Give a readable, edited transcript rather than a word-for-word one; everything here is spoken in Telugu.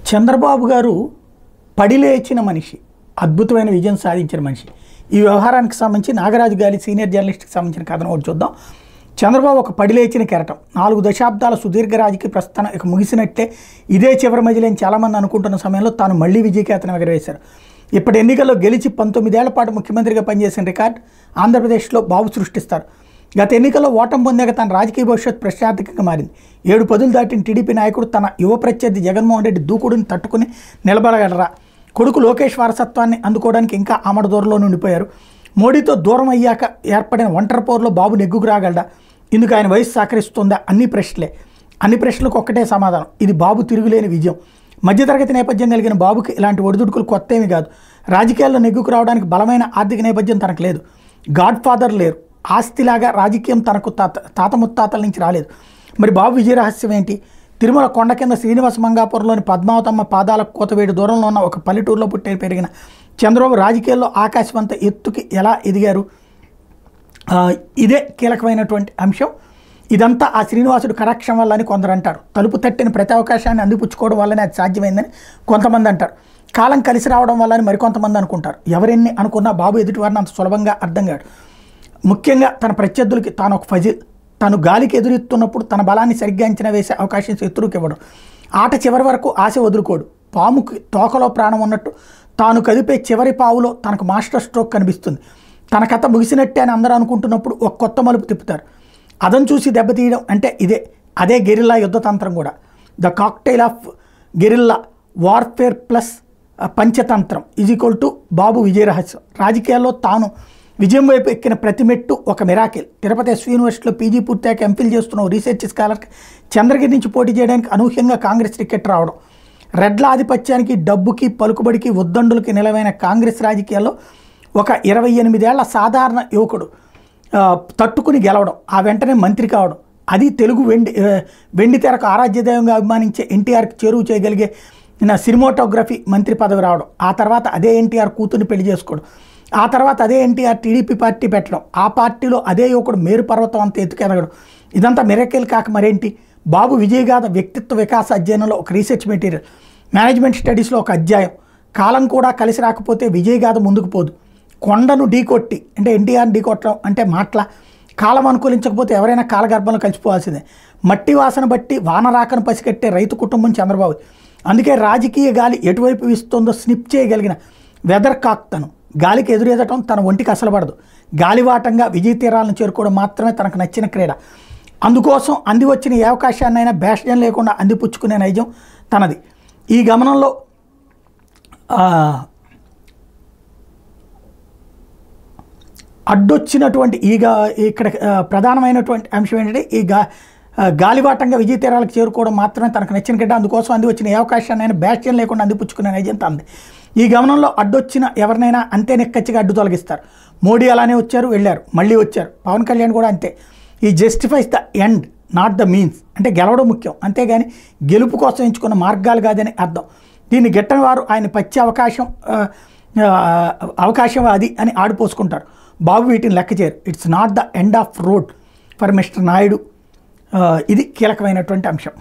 చంద్రబాబు గారు పడిలేచిన మనిషి, అద్భుతమైన విజయం సాధించిన మనిషి. ఈ వ్యవహారానికి సంబంధించి నాగరాజు గారి సీనియర్ జర్నలిస్ట్కి సంబంధించిన కథను ఒకటి చూద్దాం. చంద్రబాబు ఒక పడిలేచిన కెరటం. 4 దశాబ్దాల సుదీర్ఘ రాజకీయ ప్రస్థానం ఇక ముగిసినట్టే, ఇదే చివరి మజిలేని చాలామంది అనుకుంటున్న సమయంలో తాను మళ్లీ విజయకేతనం ఎగరవేశారు. ఇప్పటి ఎన్నికల్లో గెలిచి 19 ఏళ్ల పాటు ముఖ్యమంత్రిగా పనిచేసిన రికార్డు ఆంధ్రప్రదేశ్లో బాబు సృష్టిస్తారు. గత ఎన్నికల్లో ఓటమి పొందాక తన రాజకీయ భవిష్యత్తు ప్రశ్నార్థకంగా మారింది. 7 పదులు దాటిన టీడీపీ నాయకుడు తన యువ ప్రత్యర్థి జగన్మోహన్ రెడ్డి దూకుడుని తట్టుకుని నిలబడగలరా? కొడుకు లోకేష్ వారసత్వాన్ని అందుకోవడానికి ఇంకా ఆమడ దూరంలో ఉండిపోయారు. మోడీతో దూరం అయ్యాక ఏర్పడిన ఒంటరి పోరులో బాబు నెగ్గుకు రాగలడా? ఇందుకు ఆయన వయసు సహకరిస్తుందా? అన్ని ప్రశ్నలకు ఒక్కటే సమాధానం, ఇది బాబు తిరుగులేని విజయం. మధ్యతరగతి నేపథ్యం కలిగిన బాబుకి ఇలాంటి ఒడిదుడుకులు కొత్త ఏమీ కాదు. రాజకీయాల్లో నెగ్గుకు రావడానికి బలమైన ఆర్థిక నేపథ్యం తనకు లేదు. గాడ్ ఫాదర్ లేరు. ఆస్తిలాగా రాజకీయం తనకు తాత ముత్తాతల నుంచి రాలేదు. మరి బాబు విజయ రహస్యం ఏంటి? తిరుమల కొండ కింద శ్రీనివాస మంగాపురంలోని పద్మావతమ్మ పాదాలకు కోతవేడి దూరంలో ఉన్న ఒక పల్లెటూరులో పుట్టి పెరిగిన చంద్రబాబు రాజకీయాల్లో ఆకాశవంత ఎత్తుకి ఎలా ఎదిగారు? ఇదే కీలకమైనటువంటి అంశం. ఇదంతా ఆ శ్రీనివాసుడు కటాక్షం వల్ల అని కొందరు అంటారు. తలుపు తట్టిన ప్రతి అవకాశాన్ని అందిపుచ్చుకోవడం వల్లనే అది సాధ్యమైందని కొంతమంది అంటారు. కాలం కలిసి రావడం వల్ల అని మరికొంతమంది అనుకుంటారు. ఎవరెన్ని అనుకున్నా బాబు ఎదుటివారిని అంత సులభంగా అర్థం కాడు. ముఖ్యంగా తన ప్రత్యర్థులకి తాను ఒక ఫజిల్. తను గాలికి ఎదురెత్తున్నప్పుడు తన బలాన్ని సరిగ్గా అంచనా వేసే అవకాశం శత్రువుకి ఇవ్వడం. ఆట చివరి వరకు ఆశ వదులుకోడు. పాముకి తోకలో ప్రాణం ఉన్నట్టు తాను కదిపే చివరి పావులో తనకు మాస్టర్ స్ట్రోక్ కనిపిస్తుంది. తన కథ ముగిసినట్టే అని అందరూ అనుకుంటున్నప్పుడు ఒక కొత్త మలుపు తిప్పుతారు. అదను చూసి దెబ్బతీయడం అంటే అదే గెరిల్లా యుద్ధతంత్రం కూడా. The cocktail of guerrilla warfare plus పంచతంత్రం = బాబు విజయ రహస్యం. రాజకీయాల్లో తాను విజయం వైపు ఎక్కిన ప్రతి మెట్టు ఒక మిరాకిల్. తిరుపతి ఎస్వి యూనివర్సిటీలో పీజీ పూర్తయ్యాక ఎంఫిల్ చేస్తున్న రీసెర్చ్ స్కాలర్కి చంద్రగిరి నుంచి పోటీ చేయడానికి అనూహ్యంగా కాంగ్రెస్ టికెట్ రావడం. రెడ్ల ఆధిపత్యానికి, డబ్బుకి, పలుకుబడికి, ఉద్దండులకి నిలవైన కాంగ్రెస్ రాజకీయాల్లో ఒక 28 ఏళ్ల సాధారణ యువకుడు తట్టుకుని గెలవడం, ఆ వెంటనే మంత్రి కావడం, అది తెలుగు వెండి తెరకు ఆరాధ్యదైవంగా అభిమానించే ఎన్టీఆర్కి చేరువ చేయగలిగే సినిమాటోగ్రఫీ మంత్రి పదవి రావడం. ఆ తర్వాత అదే ఎన్టీఆర్ కూతుర్ని పెళ్లి చేసుకోవడం. ఆ తర్వాత అదే ఎన్టీఆర్ టీడీపీ పార్టీ పెట్టడం. ఆ పార్టీలో అదే యువకుడు మేరు పర్వతం అంత ఎత్తుకెదగడం. ఇదంతా మిరకేల్ కాక మరేంటి? బాబు విజయగాథ వ్యక్తిత్వ వికాస అధ్యయనంలో ఒక రీసెర్చ్ మెటీరియల్, మేనేజ్మెంట్ స్టడీస్లో ఒక అధ్యాయం. కాలం కూడా కలిసి రాకపోతే విజయగాథ ముందుకు పోదు. కొండను ఢీకొట్టి అంటే ఎన్టీఆర్ని ఢీకొట్టడం అంటే మాటల. కాలం అనుకూలించకపోతే ఎవరైనా కాలగర్భంలో కలిసిపోవాల్సిందే. మట్టి వాసన బట్టి వాన రాకను పసిగట్టే రైతు కుటుంబం చంద్రబాబు. అందుకే రాజకీయ గాలి ఎటువైపు వీస్తుందో స్నిప్ చేయగలిగిన వెదర్ కాక్ తను. గాలికి ఎదురెదటం తన ఒంటికి అసలు పడదు. గాలివాటంగా విజయ తీరాలను చేరుకోవడం మాత్రమే తనకు నచ్చిన క్రీడ. అందుకోసం అంది వచ్చిన ఏ అవకాశాన్నైనా బ్యాష్యం లేకుండా అందిపుచ్చుకునే నైజం తనది. ఈ గమనంలో అడ్డొచ్చినటువంటి ఇక్కడ ప్రధానమైనటువంటి అంశం ఏంటంటే గాలివాటంగా విజయ తీరాలకు చేరుకోవడం మాత్రమే తనకు నచ్చిన క్రీడ. అందుకోసం అంది వచ్చిన ఏ అవకాశాన్నైనా బ్యాష్యం లేకుండా అందిపుచ్చుకునే నైజం తనది. ఈ గమనంలో అడ్డొచ్చిన ఎవరినైనా అంతే నెక్కచ్చిగా అడ్డు తొలగిస్తారు. మోడీ అలానే వచ్చారు, వెళ్ళారు, మళ్ళీ వచ్చారు. పవన్ కళ్యాణ్ కూడా అంతే. ఈ justifies the end not the means. అంటే గెలవడం ముఖ్యం, అంతేగాని గెలుపు కోసం ఎంచుకున్న మార్గాలు కాదని అర్థం. దీన్ని గిట్టని వారు ఆయన పచ్చి అవకాశం అది అని ఆడిపోసుకుంటారు. బాబు వీటిని లెక్క చేయరు. It's not the end of road for mister Naidu. ఇది కీలకమైనటువంటి అంశం.